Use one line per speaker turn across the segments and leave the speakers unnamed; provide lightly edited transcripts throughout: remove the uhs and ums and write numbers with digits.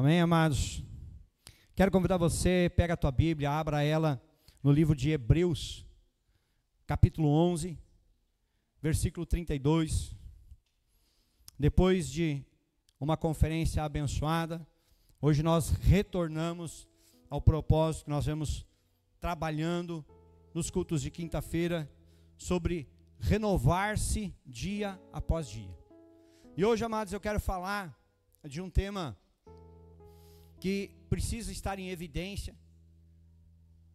Amém, amados? Quero convidar você, pega a tua Bíblia, abra ela no livro de Hebreus, capítulo 11, versículo 32. Depois de uma conferência abençoada, hoje nós retornamos ao propósito que nós vemos trabalhando nos cultos de quinta-feira, sobre renovar-se dia após dia. E hoje, amados, eu quero falar de um tema que precisa estar em evidência,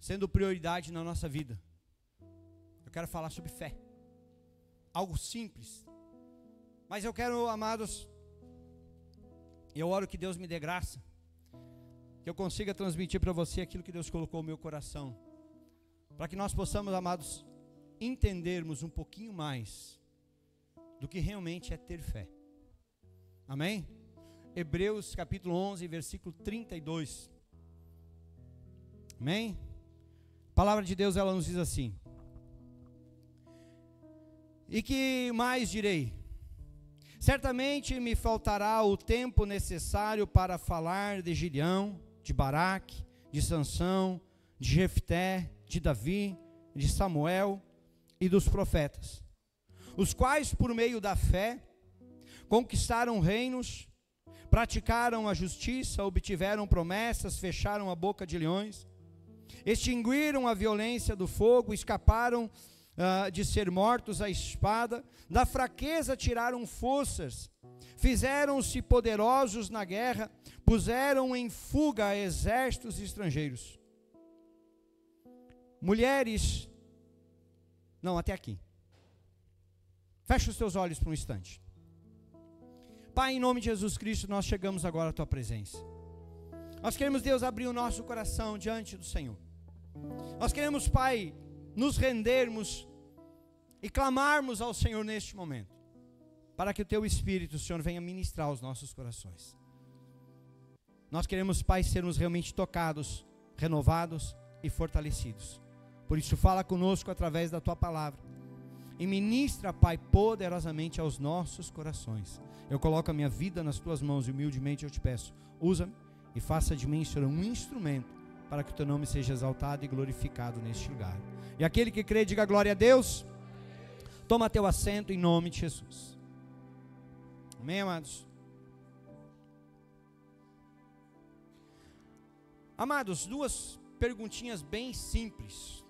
sendo prioridade na nossa vida. Eu quero falar sobre fé, algo simples, mas eu quero, amados, eu oro que Deus me dê graça, que eu consiga transmitir para você aquilo que Deus colocou no meu coração, para que nós possamos, amados, entendermos um pouquinho mais do que realmente é ter fé. Amém? Hebreus capítulo 11, versículo 32. Amém? A palavra de Deus, ela nos diz assim: e que mais direi? Certamente me faltará o tempo necessário para falar de Gideão, de Baraque, de Sansão, de Jefté, de Davi, de Samuel e dos profetas, os quais por meio da fé conquistaram reinos, praticaram a justiça, obtiveram promessas, fecharam a boca de leões, extinguiram a violência do fogo, escaparam de ser mortos à espada, da fraqueza tiraram forças, fizeram-se poderosos na guerra, puseram em fuga exércitos estrangeiros. Mulheres, não, até aqui. Fecha os teus olhos por um instante. Pai, em nome de Jesus Cristo, nós chegamos agora à tua presença. Nós queremos, Deus, abrir o nosso coração diante do Senhor. Nós queremos, Pai, nos rendermos e clamarmos ao Senhor neste momento, para que o teu Espírito, Senhor, venha ministrar os nossos corações. Nós queremos, Pai, sermos realmente tocados, renovados e fortalecidos. Por isso, fala conosco através da tua palavra e ministra, Pai, poderosamente aos nossos corações. Eu coloco a minha vida nas tuas mãos e humildemente eu te peço, usa-me e faça de mim, Senhor, um instrumento para que o teu nome seja exaltado e glorificado neste lugar. E aquele que crê, diga glória a Deus. Toma teu assento em nome de Jesus. Amém, amados? Amados, duas perguntinhas bem simples.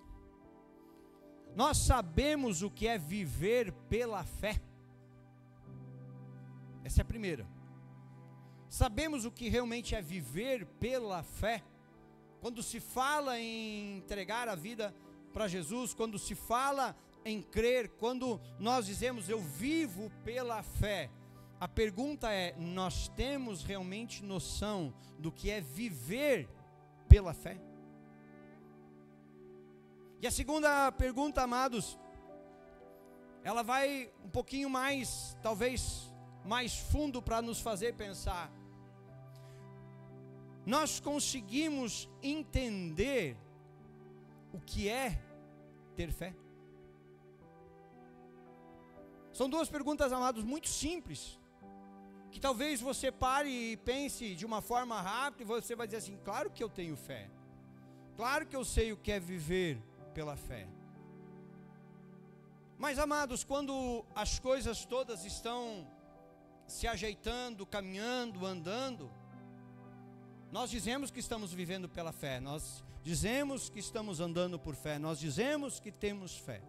Nós sabemos o que é viver pela fé? Essa é a primeira. Sabemos o que realmente é viver pela fé? Quando se fala em entregar a vida para Jesus, quando se fala em crer, quando nós dizemos eu vivo pela fé, a pergunta é: nós temos realmente noção do que é viver pela fé? E a segunda pergunta, amados, ela vai um pouquinho mais, talvez mais fundo, para nos fazer pensar. Nós conseguimos entender o que é ter fé? São duas perguntas, amados, muito simples, que talvez você pare e pense de uma forma rápida e você vai dizer assim: claro que eu tenho fé, claro que eu sei o que é viver pela fé. Mas, amados, quando as coisas todas estão se ajeitando, caminhando, andando, nós dizemos que estamos vivendo pela fé, nós dizemos que estamos andando por fé, nós dizemos que temos fé.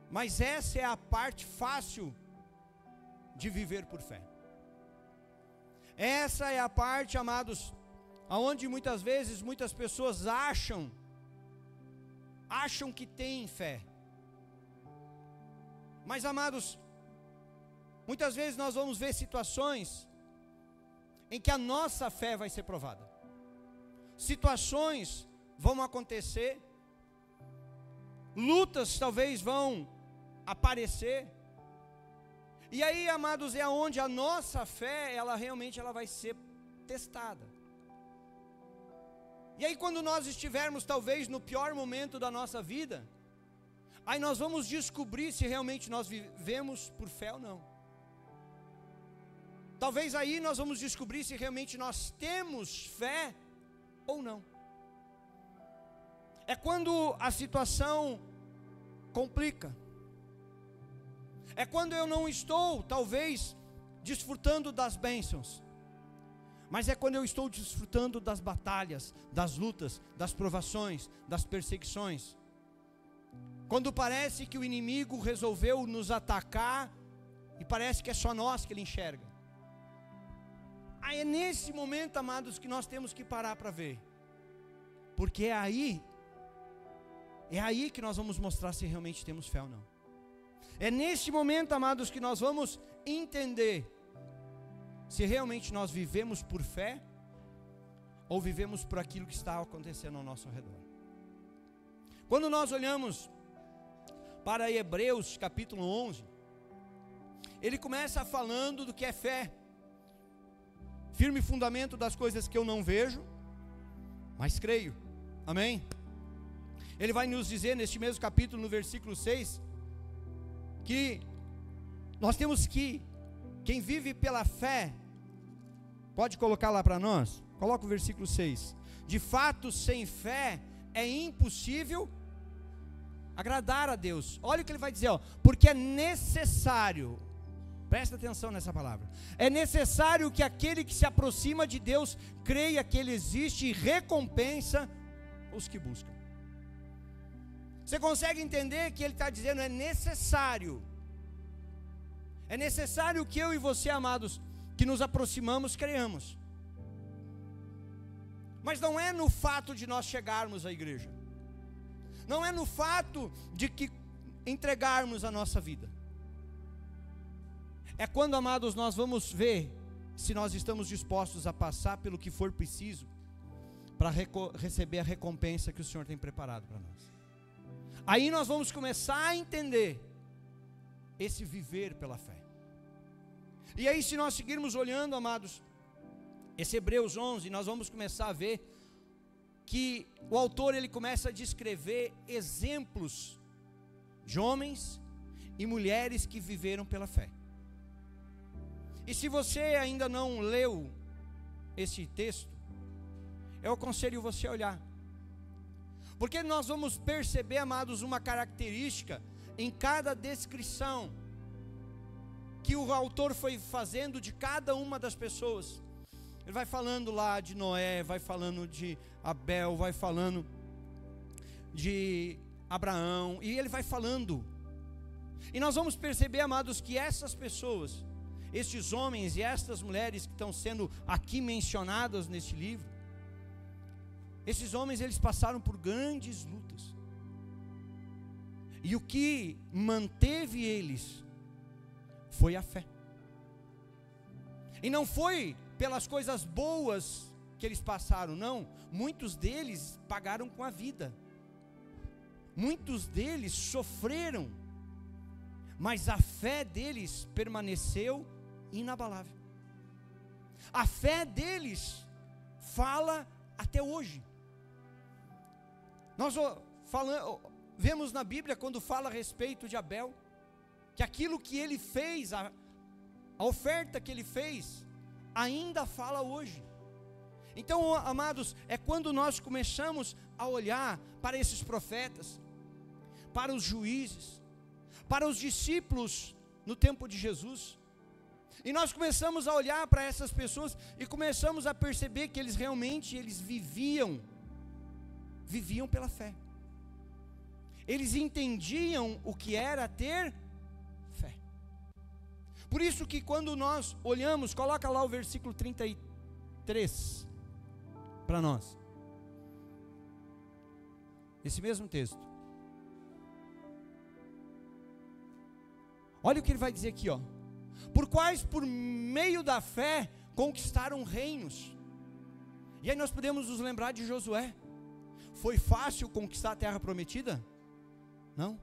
Mas essa é a parte fácil de viver por fé. Essa é a parte, amados, aonde muitas vezes muitas pessoas acham que têm fé. Mas, amados, muitas vezes nós vamos ver situações em que a nossa fé vai ser provada. Situações vão acontecer, lutas talvez vão aparecer, e aí, amados, é onde a nossa fé, ela realmente vai ser testada. E aí, quando nós estivermos talvez no pior momento da nossa vida, aí nós vamos descobrir se realmente nós vivemos por fé ou não. Talvez aí nós vamos descobrir se realmente nós temos fé ou não. É quando a situação complica. É quando eu não estou, talvez, desfrutando das bênçãos. Mas é quando eu estou desfrutando das batalhas, das lutas, das provações, das perseguições. Quando parece que o inimigo resolveu nos atacar e parece que é só nós que ele enxerga. Aí é nesse momento, amados, que nós temos que parar para ver. Porque é aí que nós vamos mostrar se realmente temos fé ou não. É nesse momento, amados, que nós vamos entender se realmente nós vivemos por fé ou vivemos por aquilo que está acontecendo ao nosso redor. Quando nós olhamos para Hebreus capítulo 11, ele começa falando do que é fé. Firme fundamento das coisas que eu não vejo, mas creio. Amém? Ele vai nos dizer neste mesmo capítulo, no versículo 6, que nós temos que, quem vive pela fé, pode colocar lá para nós? Coloca o versículo 6. De fato, sem fé é impossível agradar a Deus. Olha o que ele vai dizer, ó, porque é necessário, presta atenção nessa palavra, é necessário que aquele que se aproxima de Deus creia que Ele existe e recompensa os que buscam. Você consegue entender que ele está dizendo é necessário que eu e você, amados, que nos aproximamos, creiamos. Mas não é no fato de nós chegarmos à igreja, não é no fato de que entregarmos a nossa vida. É quando, amados, nós vamos ver se nós estamos dispostos a passar pelo que for preciso para receber a recompensa que o Senhor tem preparado para nós. Aí nós vamos começar a entender esse viver pela fé. E aí, se nós seguirmos olhando, amados, esse Hebreus 11, nós vamos começar a ver que o autor ele começa a descrever exemplos de homens e mulheres que viveram pela fé. E se você ainda não leu esse texto, eu aconselho você a olhar. Porque nós vamos perceber, amados, uma característica em cada descrição que o autor foi fazendo de cada uma das pessoas. Ele vai falando lá de Noé, vai falando de Abel, vai falando de Abraão, e ele vai falando. E nós vamos perceber, amados, que essas pessoas, estes homens e estas mulheres que estão sendo aqui mencionadas neste livro, esses homens, eles passaram por grandes lutas. E o que manteve eles foi a fé. E não foi pelas coisas boas que eles passaram, não. Muitos deles pagaram com a vida. Muitos deles sofreram. Mas a fé deles permaneceu inabalável. A fé deles fala até hoje. Nós vemos na Bíblia, quando fala a respeito de Abel, que aquilo que ele fez, a oferta que ele fez, ainda fala hoje. Então, amados, é quando nós começamos a olhar para esses profetas, para os juízes, para os discípulos no tempo de Jesus, e nós começamos a olhar para essas pessoas e começamos a perceber que eles realmente viviam pela fé. Eles entendiam o que era ter fé. Por isso que quando nós olhamos, coloca lá o versículo 33 para nós. Esse mesmo texto. Olha o que ele vai dizer aqui, ó. Por quais, por meio da fé, conquistaram reinos. E aí nós podemos nos lembrar de Josué. Foi fácil conquistar a terra prometida? Não.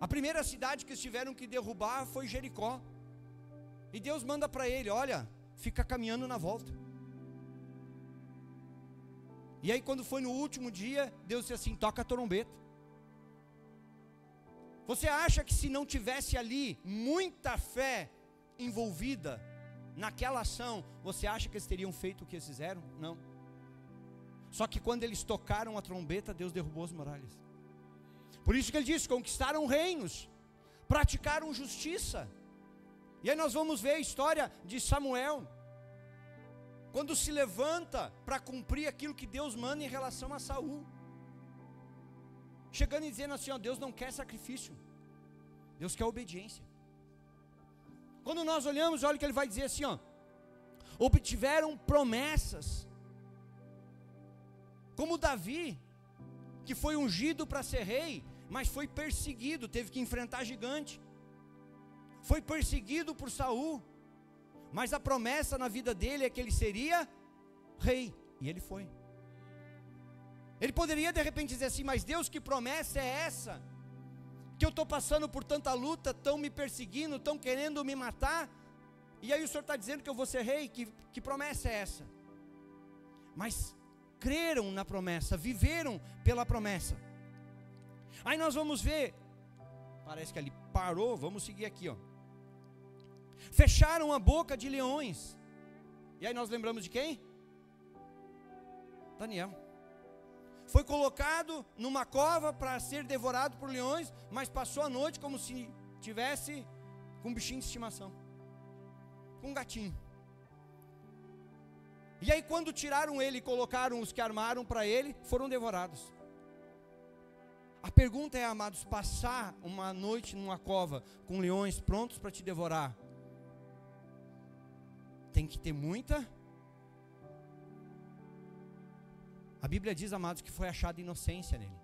A primeira cidade que eles tiveram que derrubar foi Jericó. E Deus manda para ele, olha, fica caminhando na volta. E aí quando foi no último dia, Deus disse assim, toca a trombeta. Você acha que se não tivesse ali muita fé envolvida naquela ação, você acha que eles teriam feito o que eles fizeram? Não. Só que quando eles tocaram a trombeta, Deus derrubou as muralhas. Por isso que ele diz, conquistaram reinos, praticaram justiça. E aí nós vamos ver a história de Samuel, quando se levanta para cumprir aquilo que Deus manda em relação a Saul, chegando e dizendo assim, ó, Deus não quer sacrifício, Deus quer obediência. Quando nós olhamos, olha o que ele vai dizer assim, ó, obtiveram promessas, como Davi, que foi ungido para ser rei, mas foi perseguido, teve que enfrentar gigante, foi perseguido por Saul, mas a promessa na vida dele é que ele seria rei, e ele foi. Ele poderia de repente dizer assim, mas Deus, que promessa é essa? Que eu estou passando por tanta luta, estão me perseguindo, estão querendo me matar, e aí o Senhor está dizendo que eu vou ser rei, que promessa é essa? Mas creram na promessa, viveram pela promessa. Aí nós vamos ver, parece que ali parou, vamos seguir aqui, ó. Fecharam a boca de leões. E aí nós lembramos de quem? Daniel. Foi colocado numa cova para ser devorado por leões, mas passou a noite como se tivesse com um bichinho de estimação, com um gatinho. E aí quando tiraram ele e colocaram os que armaram para ele, foram devorados. A pergunta é, amados, passar uma noite numa cova com leões prontos para te devorar, tem que ter muita. A Bíblia diz, amados, que foi achada inocência nele,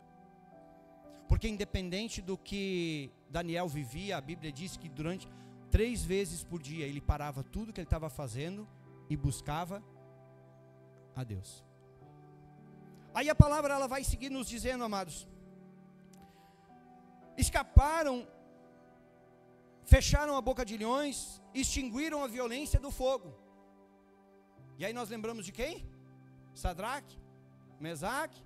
porque independente do que Daniel vivia, a Bíblia diz que durante 3 vezes por dia ele parava tudo que ele estava fazendo e buscava a Deus. Aí a palavra ela vai seguir nos dizendo, amados, escaparam, fecharam a boca de leões, extinguiram a violência do fogo. E aí nós lembramos de quem? Sadraque, Mesaque.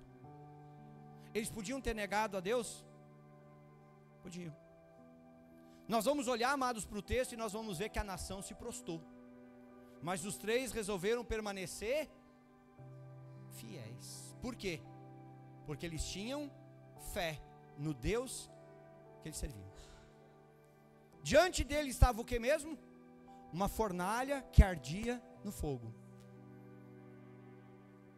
Eles podiam ter negado a Deus? Podiam. Nós vamos olhar, amados, para o texto e nós vamos ver que a nação se prostrou, mas os 3 resolveram permanecer fiéis. Por quê? Porque eles tinham fé no Deus que eles serviam. Diante dele estava o que mesmo? Uma fornalha que ardia no fogo.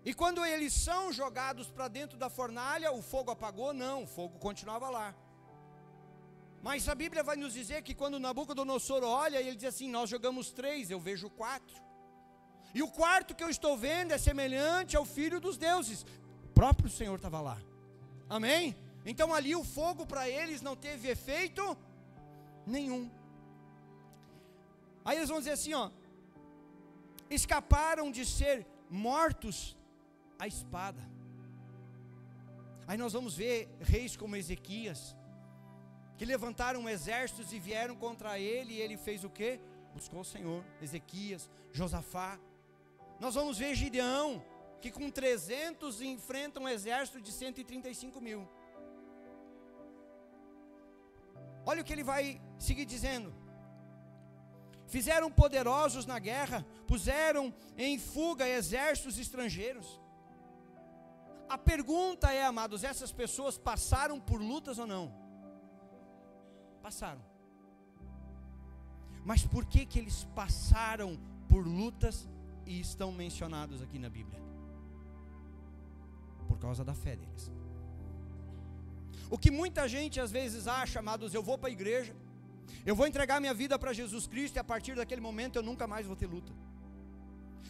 E quando eles são jogados para dentro da fornalha, o fogo apagou? Não, o fogo continuava lá. Mas a Bíblia vai nos dizer que quando Nabucodonosor olha, ele diz assim, nós jogamos 3, eu vejo 4. E o quarto que eu estou vendo é semelhante ao filho dos deuses. O próprio Senhor estava lá. Amém? Então ali o fogo para eles não teve efeito nenhum. Aí eles vão dizer assim, ó, escaparam de ser mortos à espada. Aí nós vamos ver reis como Ezequias, que levantaram exércitos e vieram contra ele, e ele fez o quê? Buscou o Senhor. Ezequias, Josafá. Nós vamos ver Gideão, que com 300 enfrenta um exército de 135 mil. Olha o que ele vai seguir dizendo. Fizeram poderosos na guerra, puseram em fuga exércitos estrangeiros. A pergunta é, amados, essas pessoas passaram por lutas ou não? Passaram. Mas por que que eles passaram por lutas e estão mencionados aqui na Bíblia? Por causa da fé deles. O que muita gente às vezes acha, amados, eu vou para a igreja, eu vou entregar minha vida para Jesus Cristo, e a partir daquele momento eu nunca mais vou ter luta.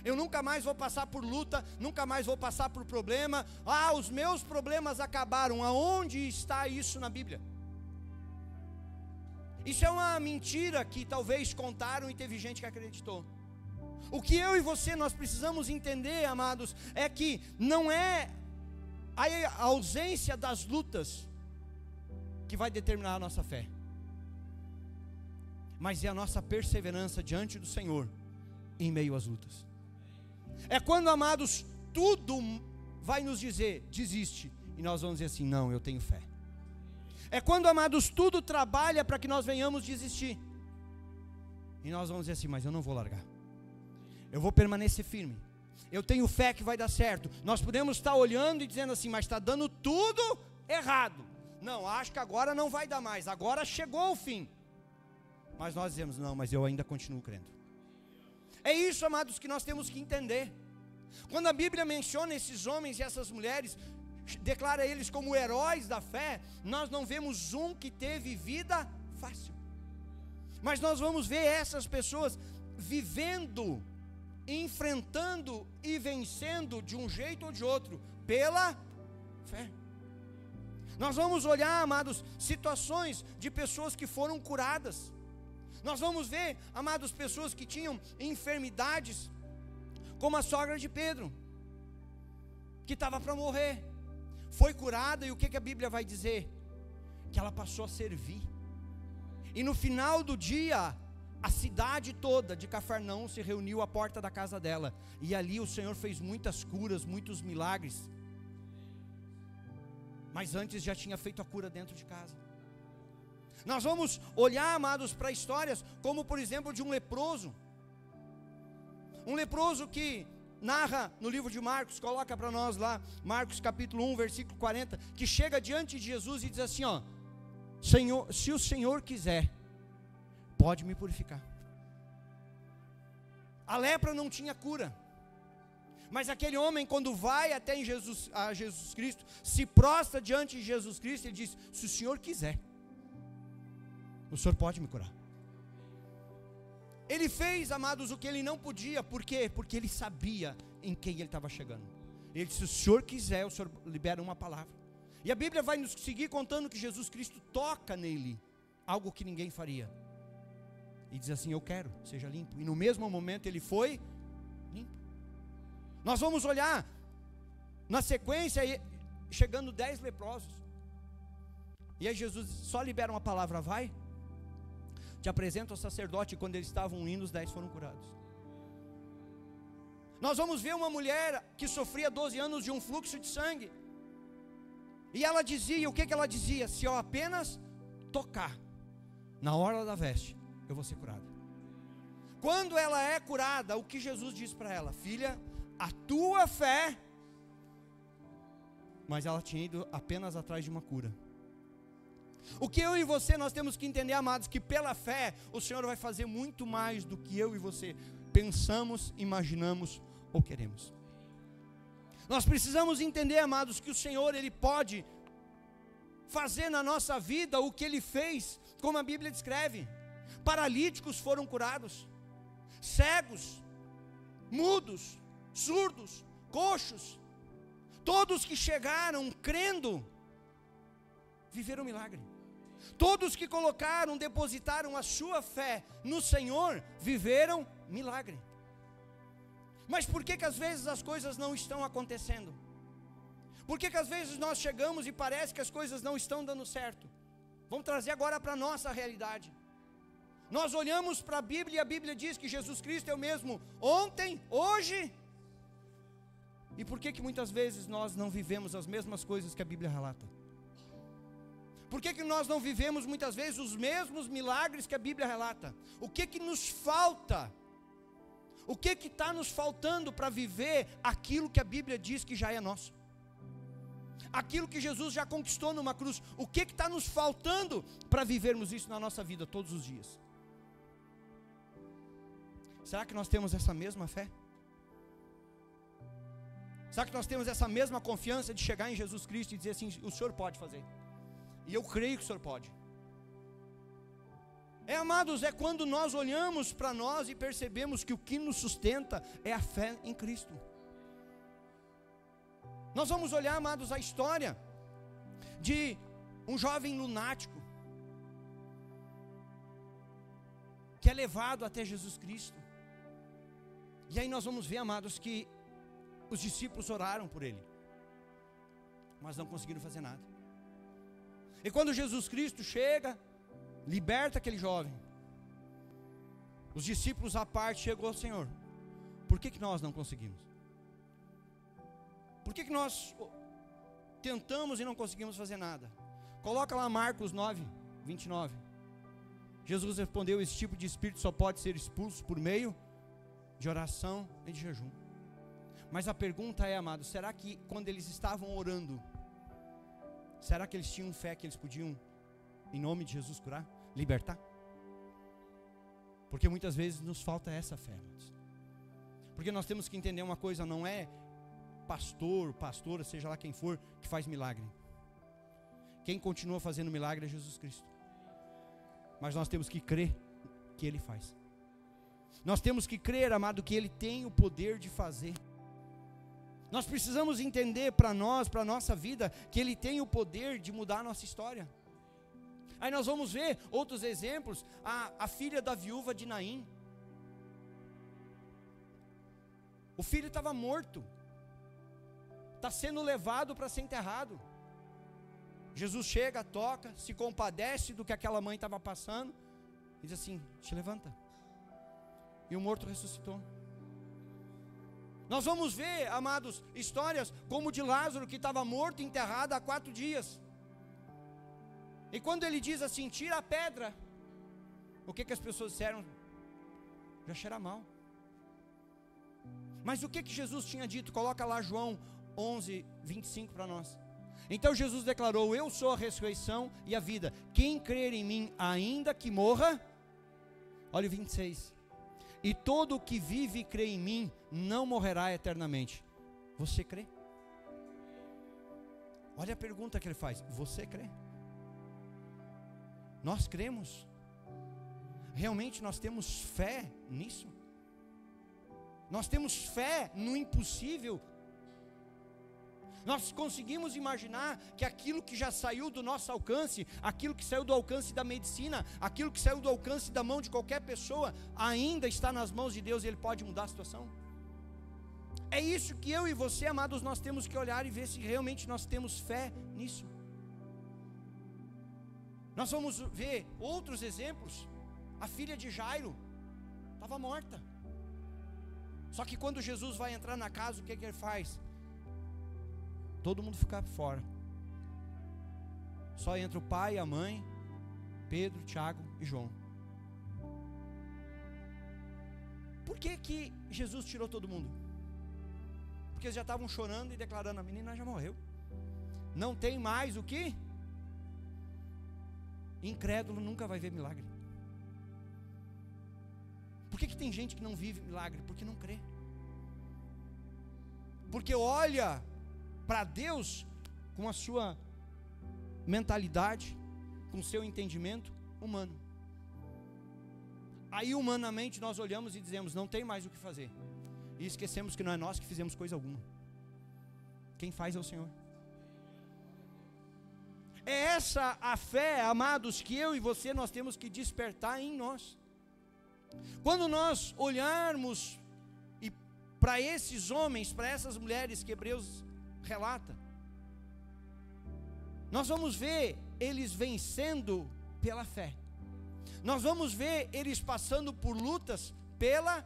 Eu nunca mais vou passar por luta, nunca mais vou passar por problema. Ah, os meus problemas acabaram. Aonde está isso na Bíblia? Isso é uma mentira que talvez contaram e teve gente que acreditou. O que eu e você nós precisamos entender, amados, é que não é a ausência das lutas que vai determinar a nossa fé, mas é a nossa perseverança diante do Senhor em meio às lutas. É quando, amados, tudo vai nos dizer, desiste, e nós vamos dizer assim, não, eu tenho fé. É quando, amados, tudo trabalha para que nós venhamos desistir, E nós vamos dizer assim, mas eu não vou largar. Eu vou permanecer firme. Eu tenho fé que vai dar certo. Nós podemos estar olhando e dizendo assim, mas está dando tudo errado. Não, acho que agora não vai dar mais. Agora chegou o fim. Mas nós dizemos, não, mas eu ainda continuo crendo. É isso, amados, que nós temos que entender. Quando a Bíblia menciona esses homens e essas mulheres, declara eles como heróis da fé, nós não vemos um que teve vida fácil. Mas nós vamos ver essas pessoas vivendo, enfrentando e vencendo de um jeito ou de outro, pela fé. Nós vamos olhar, amados, situações de pessoas que foram curadas. Nós vamos ver, amados, pessoas que tinham enfermidades, como a sogra de Pedro, que estava para morrer, foi curada, e o que a Bíblia vai dizer? Que ela passou a servir. E no final do dia, a cidade toda de Cafarnaum se reuniu à porta da casa dela, e ali o Senhor fez muitas curas, muitos milagres. Mas antes já tinha feito a cura dentro de casa. Nós vamos olhar, amados, para histórias como, por exemplo, de um leproso. Um leproso que narra no livro de Marcos, coloca para nós lá, Marcos capítulo 1, versículo 40, que chega diante de Jesus e diz assim, ó, Senhor, se o Senhor quiser, pode me purificar. A lepra não tinha cura. Mas aquele homem, quando vai até a Jesus Cristo, se prostra diante de Jesus Cristo, ele diz, se o Senhor quiser, o Senhor pode me curar. Ele fez, amados, o que ele não podia. Por quê? Porque ele sabia em quem ele estava chegando. Ele disse, se o Senhor quiser, o Senhor libera uma palavra. E a Bíblia vai nos seguir contando que Jesus Cristo toca nele, algo que ninguém faria. E diz assim, eu quero, seja limpo. E no mesmo momento ele foi limpo. Nós vamos olhar na sequência, chegando 10 leprosos. E aí Jesus só libera uma palavra, vai, te apresenta ao sacerdote, e quando eles estavam indo, os 10 foram curados. Nós vamos ver uma mulher que sofria 12 anos de um fluxo de sangue. E ela dizia, o que ela dizia? Se eu apenas tocar na hora da veste, eu vou ser curada. Quando ela é curada, o que Jesus diz para ela? Filha, a tua fé. Mas ela tinha ido apenas atrás de uma cura. O que eu e você nós temos que entender, amados, que pela fé o Senhor vai fazer muito mais do que eu e você pensamos, imaginamos ou queremos. Nós precisamos entender, amados, que o Senhor, Ele pode fazer na nossa vida o que Ele fez, como a Bíblia descreve. Paralíticos foram curados, cegos, mudos, surdos, coxos, todos que chegaram crendo, viveram milagre. Todos que colocaram, depositaram a sua fé no Senhor, viveram milagre. Mas por que às vezes as coisas não estão acontecendo? Por que às vezes nós chegamos e parece que as coisas não estão dando certo? Vamos trazer agora para a nossa realidade. Nós olhamos para a Bíblia e a Bíblia diz que Jesus Cristo é o mesmo ontem, hoje. E por que muitas vezes nós não vivemos as mesmas coisas que a Bíblia relata? Por que nós não vivemos muitas vezes os mesmos milagres que a Bíblia relata? O que nos falta? O que está nos faltando para viver aquilo que a Bíblia diz que já é nosso? Aquilo que Jesus já conquistou numa cruz. O que está nos faltando para vivermos isso na nossa vida todos os dias? Será que nós temos essa mesma fé? Será que nós temos essa mesma confiança de chegar em Jesus Cristo e dizer assim, o Senhor pode fazer? E eu creio que o Senhor pode. Amados, é quando nós olhamos para nós e percebemos que o que nos sustenta é a fé em Cristo. Nós vamos olhar, amados, a história de um jovem lunático que é levado até Jesus Cristo. E aí nós vamos ver, amados, que os discípulos oraram por ele, mas não conseguiram fazer nada. E quando Jesus Cristo chega, liberta aquele jovem, os discípulos à parte chegou ao Senhor. Por que nós não conseguimos? Por que nós tentamos e não conseguimos fazer nada? Coloca lá Marcos 9, 29. Jesus respondeu: esse tipo de espírito só pode ser expulso por meio de oração e de jejum. Mas a pergunta é, amados, será que quando eles estavam orando, será que eles tinham fé que eles podiam, em nome de Jesus, curar, libertar? Porque muitas vezes nos falta essa fé, amados. Porque nós temos que entender uma coisa: não é pastor, pastora, seja lá quem for, que faz milagre. Quem continua fazendo milagre é Jesus Cristo. Mas nós temos que crer que Ele faz. Nós temos que crer, amado, que Ele tem o poder de fazer. Nós precisamos entender para nós, para a nossa vida, que Ele tem o poder de mudar a nossa história. Aí nós vamos ver outros exemplos. A filha da viúva de Naim. O filho estava morto. Está sendo levado para ser enterrado. Jesus chega, toca, se compadece do que aquela mãe estava passando e diz assim: te levanta. E o morto ressuscitou. Nós vamos ver, amados, histórias como de Lázaro, que estava morto, enterrado há 4 dias. E quando ele diz assim: tira a pedra, o que as pessoas disseram? Já cheira mal. Mas o que Jesus tinha dito? Coloca lá João 11, 25 para nós. Então Jesus declarou: eu sou a ressurreição e a vida. Quem crer em mim, ainda que morra, olha o 26. E todo o que vive e crê em mim, não morrerá eternamente. Você crê? Olha a pergunta que ele faz: você crê? Nós cremos? Realmente nós temos fé nisso? Nós temos fé no impossível? Nós conseguimos imaginar que aquilo que já saiu do nosso alcance, aquilo que saiu do alcance da medicina, aquilo que saiu do alcance da mão de qualquer pessoa, ainda está nas mãos de Deus e Ele pode mudar a situação? É isso que eu e você, amados, nós temos que olhar e ver se realmente nós temos fé nisso. Nós vamos ver outros exemplos. A filha de Jairo estava morta. Só que quando Jesus vai entrar na casa, o que ele faz? Todo mundo fica fora. Só entra o pai, a mãe, Pedro, Tiago e João. Por que Jesus tirou todo mundo? Porque eles já estavam chorando e declarando: a menina já morreu. Não tem mais o que? Incrédulo nunca vai ver milagre. Por que tem gente que não vive milagre? Porque não crê. Porque olha para Deus com a sua mentalidade, com o seu entendimento humano. Aí humanamente nós olhamos e dizemos: não tem mais o que fazer. E esquecemos que não é nós que fizemos coisa alguma. Quem faz é o Senhor. É essa a fé, amados, que eu e você nós temos que despertar em nós. Quando nós olharmos para esses homens, para essas mulheres que Hebreus relata, nós vamos ver eles vencendo pela fé. Nós vamos ver eles passando por lutas pela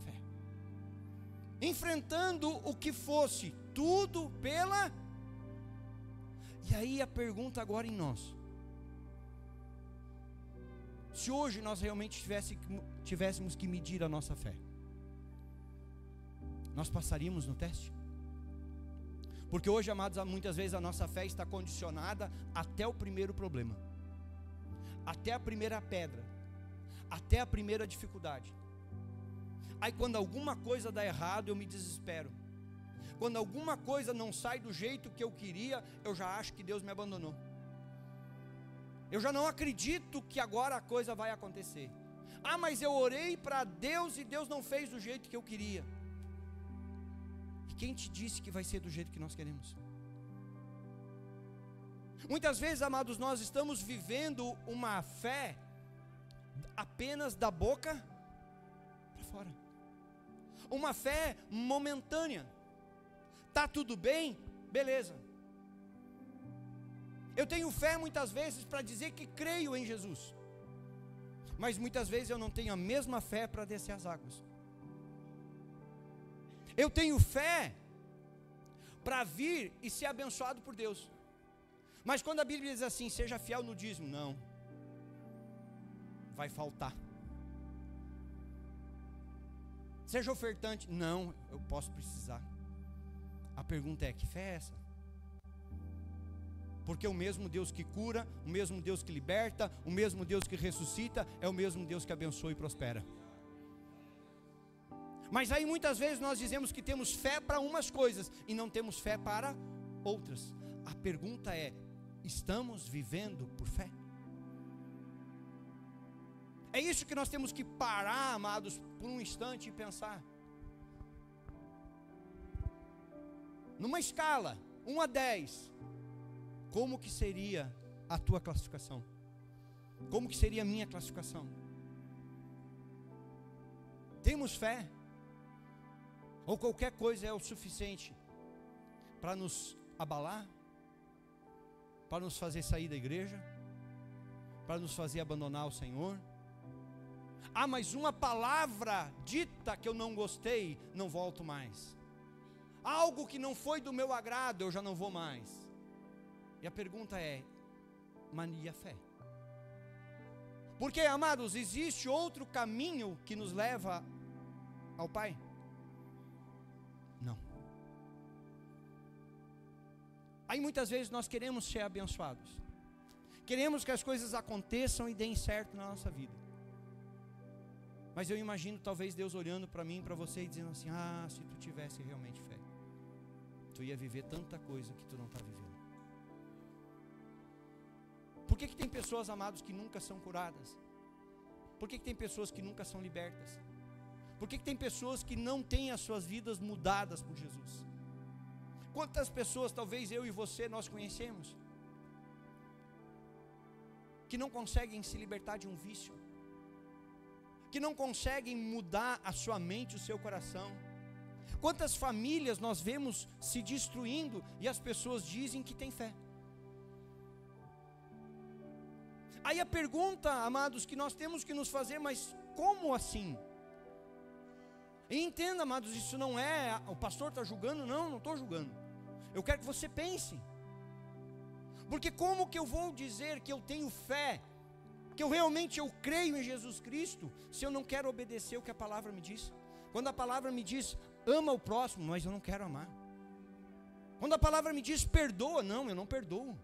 fé, enfrentando o que fosse, tudo pela. E aí a pergunta agora em nós: se hoje nós realmente tivéssemos que medir a nossa fé, nós passaríamos no teste? Porque hoje, amados, muitas vezes a nossa fé está condicionada até o primeiro problema, até a primeira pedra, até a primeira dificuldade. Aí quando alguma coisa dá errado, eu me desespero. Quando alguma coisa não sai do jeito que eu queria, eu já acho que Deus me abandonou. Eu já não acredito que agora a coisa vai acontecer. Ah, mas eu orei para Deus e Deus não fez do jeito que eu queria. E quem te disse que vai ser do jeito que nós queremos? Muitas vezes, amados, nós estamos vivendo uma fé apenas da boca para fora. Uma fé momentânea. Tá tudo bem? Beleza. Eu tenho fé muitas vezes para dizer que creio em Jesus, mas muitas vezes eu não tenho a mesma fé para descer as águas. Eu tenho fé para vir e ser abençoado por Deus, mas quando a Bíblia diz assim: seja fiel no dízimo, não. vai faltar. Seja ofertante. Não, eu posso precisar. A pergunta é: que fé é essa? Porque o mesmo Deus que cura, o mesmo Deus que liberta, o mesmo Deus que ressuscita, é o mesmo Deus que abençoa e prospera. Mas aí muitas vezes nós dizemos que temos fé para umas coisas e não temos fé para outras. A pergunta é: estamos vivendo por fé? É isso que nós temos que parar, amados, por um instante e pensar. Numa escala 1 a 10, como que seria a tua classificação? Como que seria a minha classificação? Temos fé? Ou qualquer coisa é o suficiente para nos abalar? Para nos fazer sair da igreja? Para nos fazer abandonar o Senhor? Ah, mas uma palavra dita que eu não gostei, não volto mais. Algo que não foi do meu agrado, eu já não vou mais. E a pergunta é: mas e a fé? Porque, amados, existe outro caminho que nos leva ao Pai? Não. Aí muitas vezes nós queremos ser abençoados, queremos que as coisas aconteçam e deem certo na nossa vida. Mas eu imagino talvez Deus olhando para mim e para você e dizendo assim: ah, se tu tivesse realmente fé, tu ia viver tanta coisa que tu não está vivendo. Por que tem pessoas, amados, que nunca são curadas? Por que tem pessoas que nunca são libertas? Por que tem pessoas que não têm as suas vidas mudadas por Jesus? Quantas pessoas, talvez eu e você, nós conhecemos, que não conseguem se libertar de um vício, que não conseguem mudar a sua mente, o seu coração? Quantas famílias nós vemos se destruindo e as pessoas dizem que têm fé? Aí a pergunta, amados, que nós temos que nos fazer: mas como assim? E entenda, amados, isso não é, o pastor está julgando, não estou julgando. Eu quero que você pense. Porque como que eu vou dizer que eu tenho fé, que eu realmente creio em Jesus Cristo, se eu não quero obedecer o que a palavra me diz? Quando a palavra me diz: ama o próximo, mas eu não quero amar. Quando a palavra me diz: perdoa, não, eu não perdoo.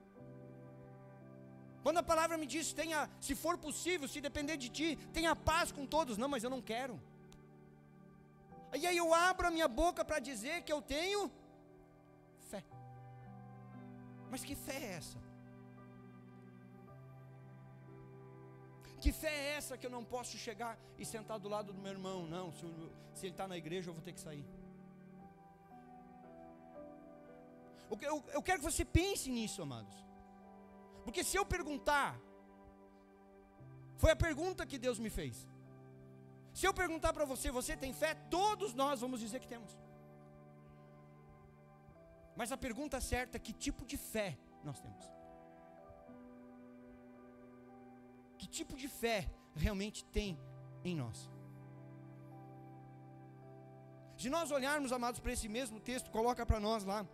Quando a palavra me diz: se for possível, se depender de ti, tenha paz com todos, não, mas eu não quero. E aí eu abro a minha boca para dizer que eu tenho fé. Mas que fé é essa? Que fé é essa que eu não posso chegar e sentar do lado do meu irmão? Não, se ele está na igreja eu vou ter que sair. Eu quero que você pense nisso, amados. Porque se eu perguntar, foi a pergunta que Deus me fez. Se eu perguntar para você: você tem fé? Todos nós vamos dizer que temos. Mas a pergunta certa é: que tipo de fé nós temos? Que tipo de fé realmente tem em nós? Se nós olharmos, amados, para esse mesmo texto, coloca para nós lá,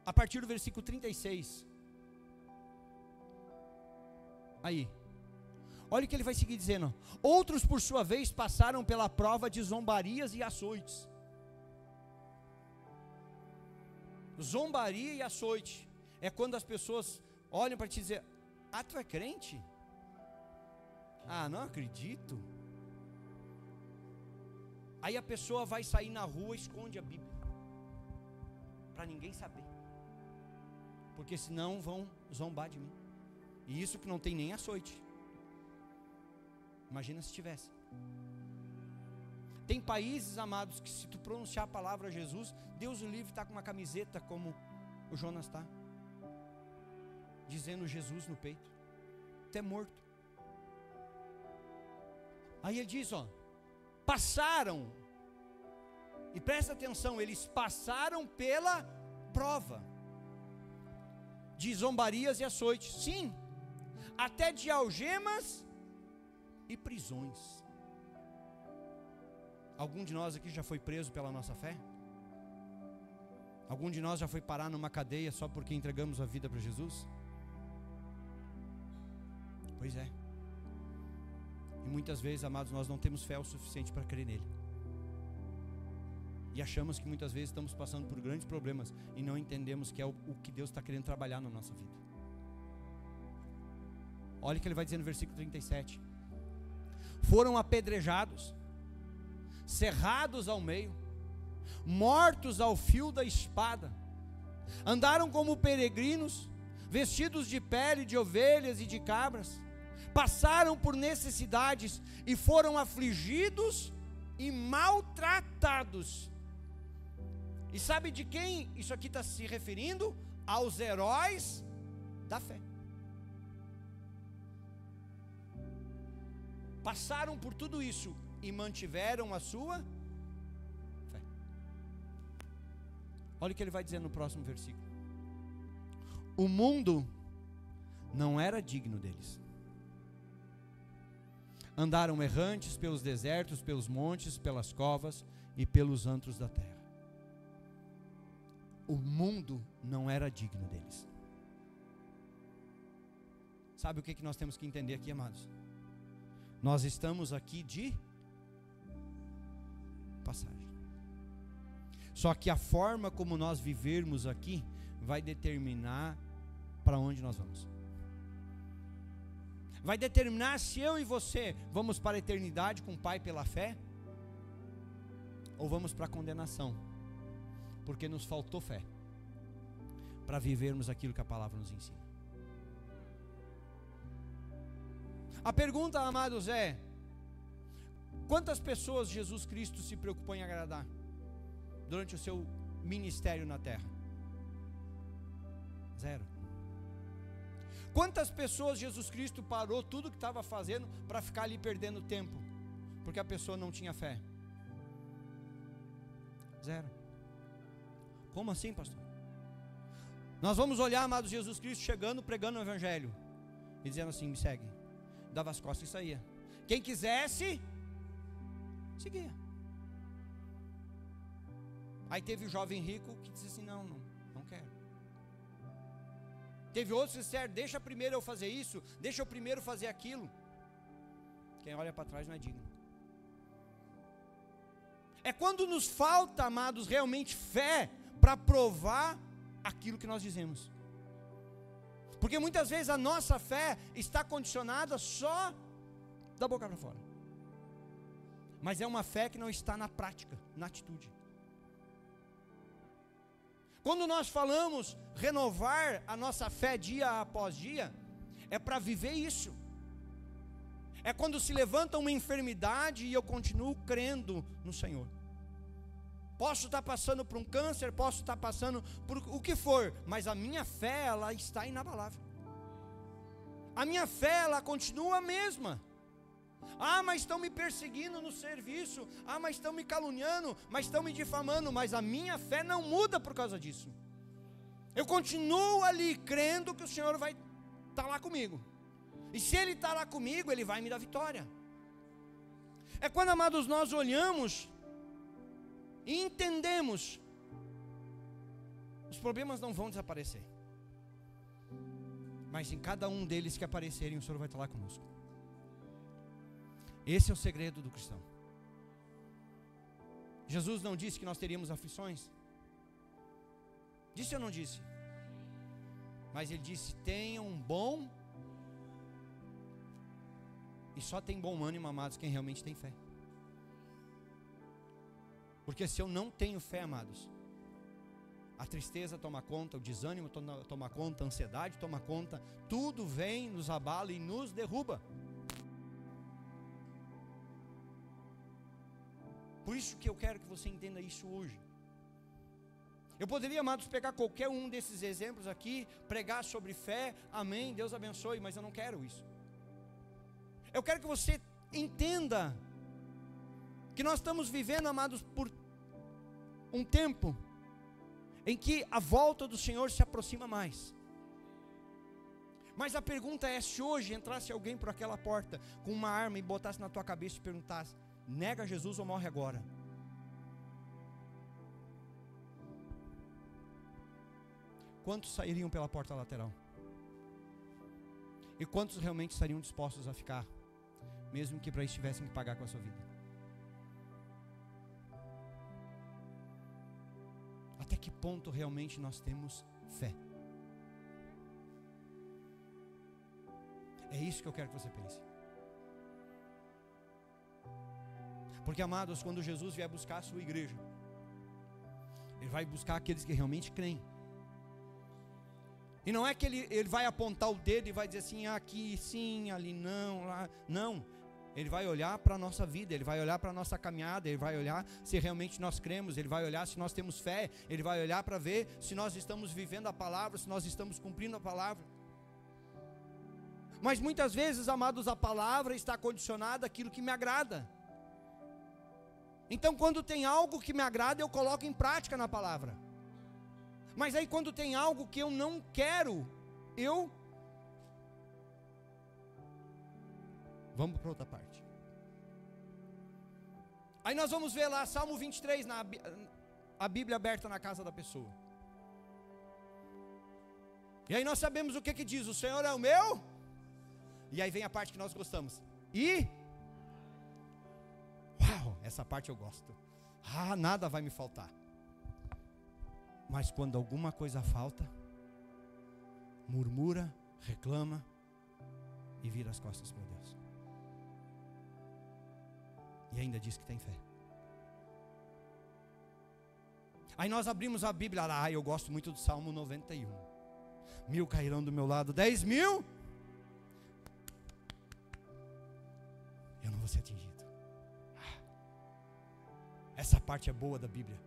a partir do versículo 36. Aí, olha o que ele vai seguir dizendo: outros por sua vez passaram pela prova de zombarias e açoites. Zombaria e açoite é quando as pessoas olham para te dizer: ah, tu é crente? Ah, não acredito. Aí a pessoa vai sair na rua e esconde a Bíblia, para ninguém saber, porque senão vão zombar de mim. E isso que não tem nem açoite. Imagina se tivesse. Tem países, amados, que se tu pronunciar a palavra Jesus, Deus o livre, está com uma camiseta como o Jonas está, dizendo Jesus no peito, até morto. Aí ele diz, passaram, e presta atenção, eles passaram pela prova de zombarias e açoites, sim, até de algemas e prisões. Algum de nós aqui já foi preso pela nossa fé? Algum de nós já foi parar numa cadeia só porque entregamos a vida para Jesus? Pois é. E muitas vezes, amados, nós não temos fé o suficiente para crer nele. E achamos que muitas vezes estamos passando por grandes problemas e não entendemos que é o que Deus está querendo trabalhar na nossa vida. Olha o que ele vai dizer no versículo 37. Foram apedrejados, cerrados ao meio, mortos ao fio da espada, andaram como peregrinos, vestidos de pele de ovelhas e de cabras, passaram por necessidades e foram afligidos e maltratados. E sabe de quem isso aqui está se referindo? Aos heróis da fé. Passaram por tudo isso e mantiveram a sua fé. Olha o que ele vai dizer no próximo versículo. O mundo não era digno deles. Andaram errantes pelos desertos, pelos montes, pelas covas e pelos antros da terra. O mundo não era digno deles. Sabe o que nós temos que entender aqui, amados? Nós estamos aqui de passagem. Só que a forma como nós vivermos aqui vai determinar para onde nós vamos. Vai determinar se eu e você vamos para a eternidade com o Pai pela fé, ou vamos para a condenação, porque nos faltou fé para vivermos aquilo que a palavra nos ensina. A pergunta, amados, é: quantas pessoas Jesus Cristo se preocupou em agradar durante o seu ministério na terra? 0. Quantas pessoas Jesus Cristo parou tudo que estava fazendo para ficar ali perdendo tempo, porque a pessoa não tinha fé? 0. Como assim, pastor? Nós vamos olhar, amados, Jesus Cristo chegando, pregando o evangelho e dizendo assim: me segue. Dava as costas e saía. Quem quisesse, seguia. Aí teve o jovem rico que disse assim: não quero. Teve outros que disseram: deixa primeiro eu fazer isso, deixa eu primeiro fazer aquilo. Quem olha para trás não é digno. É quando nos falta, amados, realmente fé para provar aquilo que nós dizemos. Porque muitas vezes a nossa fé está condicionada só da boca para fora. Mas é uma fé que não está na prática, na atitude. Quando nós falamos renovar a nossa fé dia após dia, é para viver isso. É quando se levanta uma enfermidade e eu continuo crendo no Senhor. Posso estar passando por um câncer, posso estar passando por o que for, mas a minha fé, ela está inabalável. A minha fé, ela continua a mesma. Ah, mas estão me perseguindo no serviço. Ah, mas estão me caluniando, mas estão me difamando. Mas a minha fé não muda por causa disso. Eu continuo ali crendo que o Senhor vai estar lá comigo. E se Ele está lá comigo, Ele vai me dar vitória. É quando, amados, nós olhamos e entendemos: os problemas não vão desaparecer, mas em cada um deles que aparecerem, o Senhor vai estar lá conosco. Esse é o segredo do cristão. Jesus não disse que nós teríamos aflições? Disse ou não disse? Mas Ele disse: tenham um bom. E só tem bom ânimo, amados, quem realmente tem fé. Porque se eu não tenho fé, amados, a tristeza toma conta, o desânimo toma conta, a ansiedade toma conta, tudo vem, nos abala e nos derruba. Por isso que eu quero que você entenda isso hoje. Eu poderia, amados, pegar qualquer um desses exemplos aqui, pregar sobre fé, amém, Deus abençoe, mas eu não quero isso. Eu quero que você entenda que nós estamos vivendo, amados, por um tempo em que a volta do Senhor se aproxima mais. Mas a pergunta é: se hoje entrasse alguém por aquela porta com uma arma e botasse na tua cabeça e te perguntasse: nega Jesus ou morre agora? Quantos sairiam pela porta lateral? E quantos realmente estariam dispostos a ficar mesmo que para isso tivessem que pagar com a sua vida. Até que ponto realmente nós temos fé? É isso que eu quero que você pense. Porque, amados, quando Jesus vier buscar a sua igreja, Ele vai buscar aqueles que realmente creem. E não é que ele vai apontar o dedo e vai dizer assim, aqui sim, ali não, lá. Não, Ele vai olhar para a nossa vida, Ele vai olhar para a nossa caminhada, Ele vai olhar se realmente nós cremos, Ele vai olhar se nós temos fé, Ele vai olhar para ver se nós estamos vivendo a palavra, se nós estamos cumprindo a palavra. Mas muitas vezes, amados, a palavra está condicionada àquilo que me agrada. Então, quando tem algo que me agrada, eu coloco em prática na palavra. Mas aí, quando tem algo que eu não quero, vamos para outra parte. Aí nós vamos ver lá, Salmo 23, a Bíblia aberta na casa da pessoa. E aí nós sabemos o que diz, o Senhor é o meu. E aí vem a parte que nós gostamos. Uau, essa parte eu gosto. Nada vai me faltar. Mas quando alguma coisa falta, murmura, reclama e vira as costas para Deus. E ainda diz que tem fé. Aí nós abrimos a Bíblia lá, eu gosto muito do Salmo 91. 1000 cairão do meu lado, 10.000 eu não vou ser atingido. Essa parte é boa da Bíblia.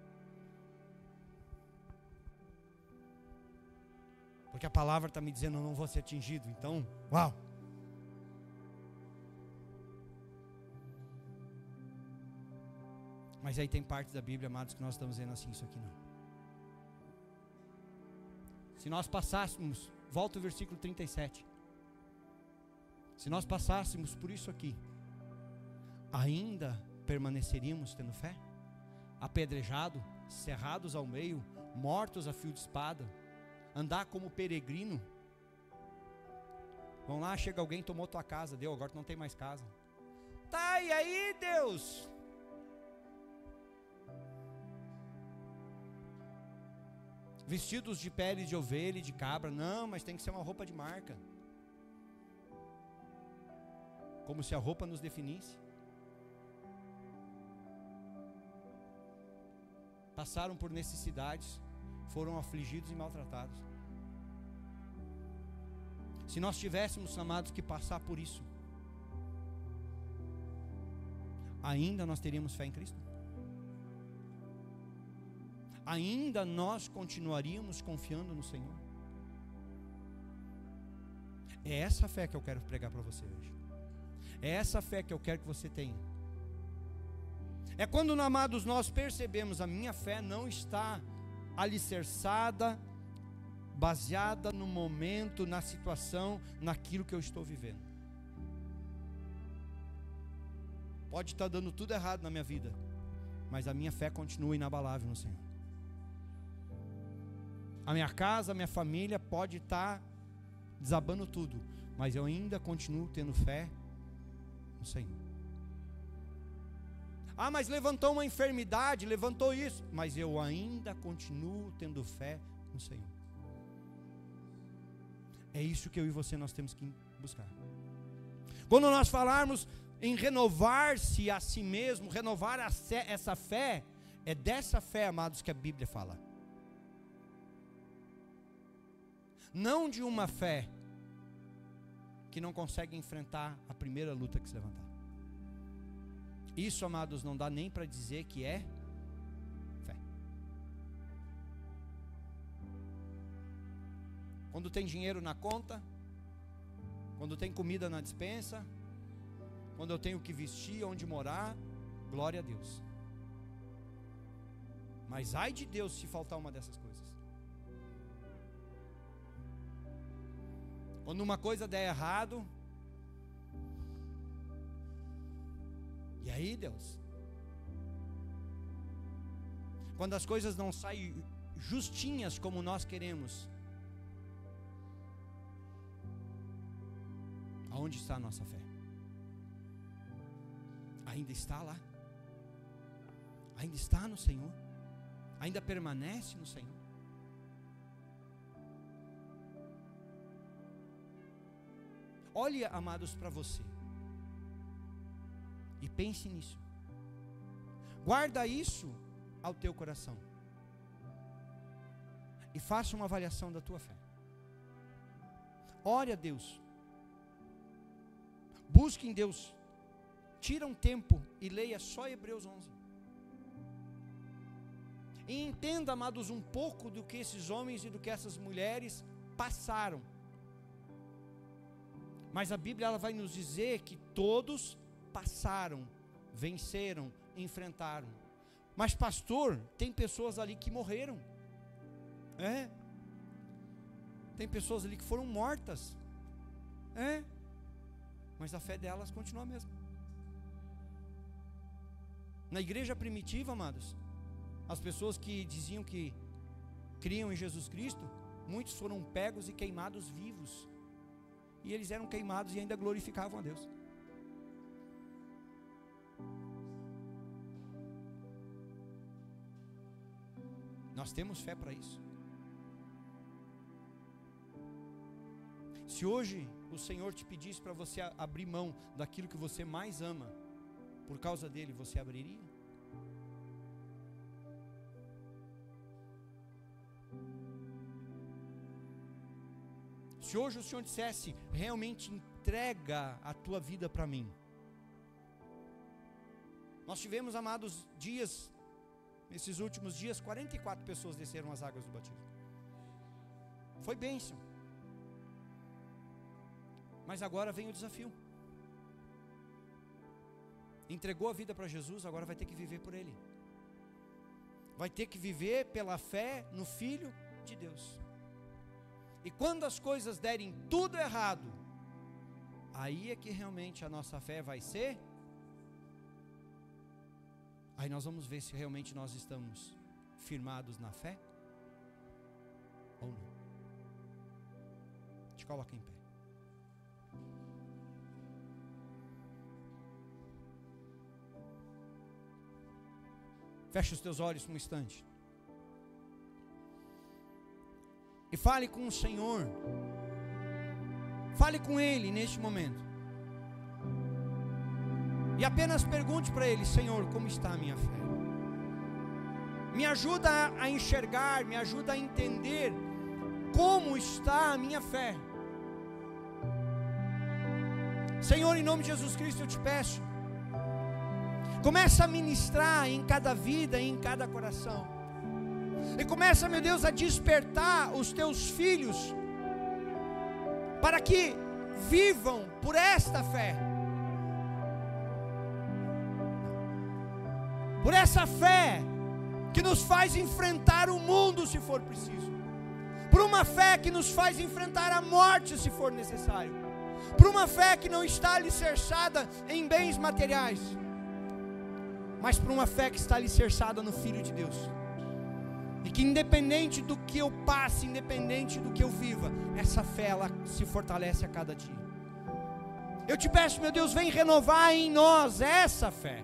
Porque a palavra está me dizendo, eu não vou ser atingido. Então, uau. Mas aí tem parte da Bíblia, amados, que nós estamos dizendo assim, isso aqui não. Se nós passássemos, volta o versículo 37. Se nós passássemos por isso aqui, ainda permaneceríamos tendo fé? Apedrejado, cerrados ao meio, mortos a fio de espada, andar como peregrino. Vão lá, chega alguém, tomou tua casa, deu, agora tu não tem mais casa. Tá, e aí, Deus? Vestidos de pele de ovelha e de cabra, não, mas tem que ser uma roupa de marca. Como se a roupa nos definisse. Passaram por necessidades, foram afligidos e maltratados. Se nós tivéssemos, amados, que passar por isso, ainda nós teríamos fé em Cristo? Ainda nós continuaríamos confiando no Senhor? É essa fé que eu quero pregar para você hoje. É essa fé que eu quero que você tenha. É quando, amados, nós percebemos a minha fé não está alicerçada, baseada no momento, na situação, naquilo que eu estou vivendo. Pode estar dando tudo errado na minha vida, mas a minha fé continua inabalável no Senhor. A minha casa, a minha família pode estar desabando tudo, mas eu ainda continuo tendo fé no Senhor. Mas levantou uma enfermidade, levantou isso, mas eu ainda continuo tendo fé no Senhor. É isso que eu e você nós temos que buscar. Quando nós falarmos em renovar-se a si mesmo, renovar essa fé, é dessa fé, amados, que a Bíblia fala. Não de uma fé que não consegue enfrentar a primeira luta que se levantar. Isso, amados, não dá nem para dizer que é fé. Quando tem dinheiro na conta, quando tem comida na despensa, quando eu tenho o que vestir, onde morar, glória a Deus. Mas ai de Deus se faltar uma dessas coisas. Quando uma coisa der errado, e aí, Deus? Quando as coisas não saem justinhas como nós queremos, aonde está a nossa fé? ainda está lá, ainda está no Senhor, ainda permanece no Senhor. Olhe, amados, para você e pense nisso. Guarda isso ao teu coração e faça uma avaliação da tua fé. Ore a Deus, busque em Deus, tira um tempo e leia só Hebreus 11. E entenda, amados, um pouco do que esses homens e do que essas mulheres passaram. Mas a Bíblia ela vai nos dizer que todos passaram, venceram, enfrentaram. Mas pastor, tem pessoas ali que morreram. Tem pessoas ali que foram mortas. Mas a fé delas continua a mesma. Na igreja primitiva, amados, as pessoas que diziam que criam em Jesus Cristo, muitos foram pegos e queimados vivos. E eles eram queimados e ainda glorificavam a Deus. Nós temos fé para isso. Se hoje o Senhor te pedisse para você abrir mão daquilo que você mais ama, por causa dele, você abriria? Se hoje o Senhor dissesse, realmente entrega a tua vida para mim. Nós tivemos, amados, dias, nesses últimos dias, 44 pessoas desceram as águas do batismo. Foi bênção. Mas agora vem o desafio. Entregou a vida para Jesus, agora vai ter que viver por Ele. Vai ter que viver pela fé no Filho de Deus. E quando as coisas derem tudo errado, aí é que realmente a nossa fé vai ser. Aí nós vamos ver se realmente nós estamos firmados na fé ou não. Te coloca em pé. Feche os teus olhos por um instante. E fale com o Senhor. Fale com Ele neste momento. E apenas pergunte para Ele: Senhor, como está a minha fé? Me ajuda a enxergar, me ajuda a entender como está a minha fé. Senhor, em nome de Jesus Cristo eu te peço, começa a ministrar em cada vida, em cada coração. E começa, meu Deus, a despertar os teus filhos para que vivam por esta fé. Por essa fé que nos faz enfrentar o mundo se for preciso. Por uma fé que nos faz enfrentar a morte se for necessário. Por uma fé que não está alicerçada em bens materiais, mas por uma fé que está alicerçada no Filho de Deus. E que independente do que eu passe, independente do que eu viva, essa fé ela se fortalece a cada dia. Eu te peço, meu Deus, vem renovar em nós essa fé.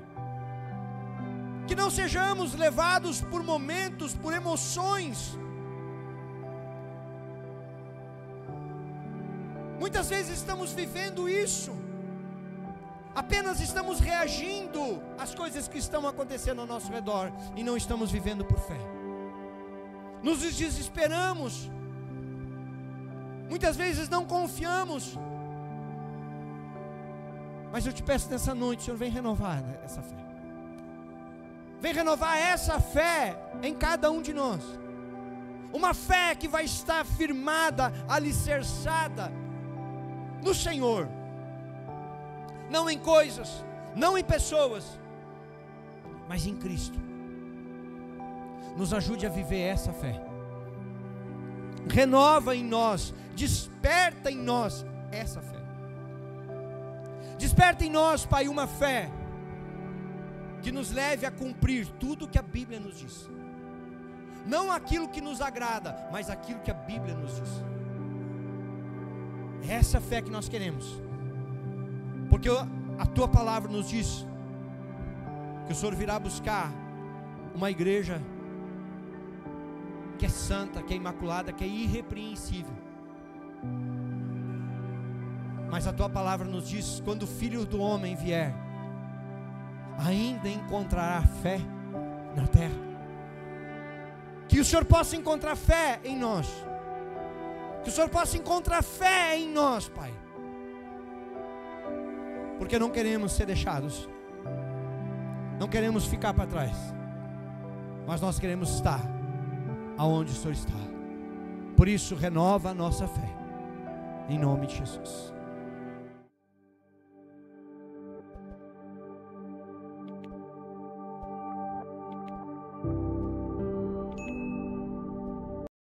Que não sejamos levados por momentos, por emoções. Muitas vezes estamos vivendo isso, apenas estamos reagindo às coisas que estão acontecendo ao nosso redor e não estamos vivendo por fé. Nos desesperamos, muitas vezes não confiamos. Mas eu te peço nessa noite, Senhor, vem renovar essa fé. Vem renovar essa fé em cada um de nós. Uma fé que vai estar firmada, alicerçada no Senhor. Não em coisas, não em pessoas, mas em Cristo. Nos ajude a viver essa fé. Renova em nós, desperta em nós essa fé. Desperta em nós, Pai, uma fé que nos leve a cumprir tudo que a Bíblia nos diz. Não aquilo que nos agrada, mas aquilo que a Bíblia nos diz. É essa fé que nós queremos. Porque a Tua palavra nos diz que o Senhor virá buscar uma igreja que é santa, que é imaculada, que é irrepreensível. Mas a tua palavra nos diz: quando o Filho do Homem vier, ainda encontrará fé na terra. Que o Senhor possa encontrar fé em nós. Que o Senhor possa encontrar fé em nós, Pai. Porque não queremos ser deixados. Não queremos ficar para trás. Mas nós queremos estar aonde o Senhor está. Por isso, renova a nossa fé. Em nome de Jesus.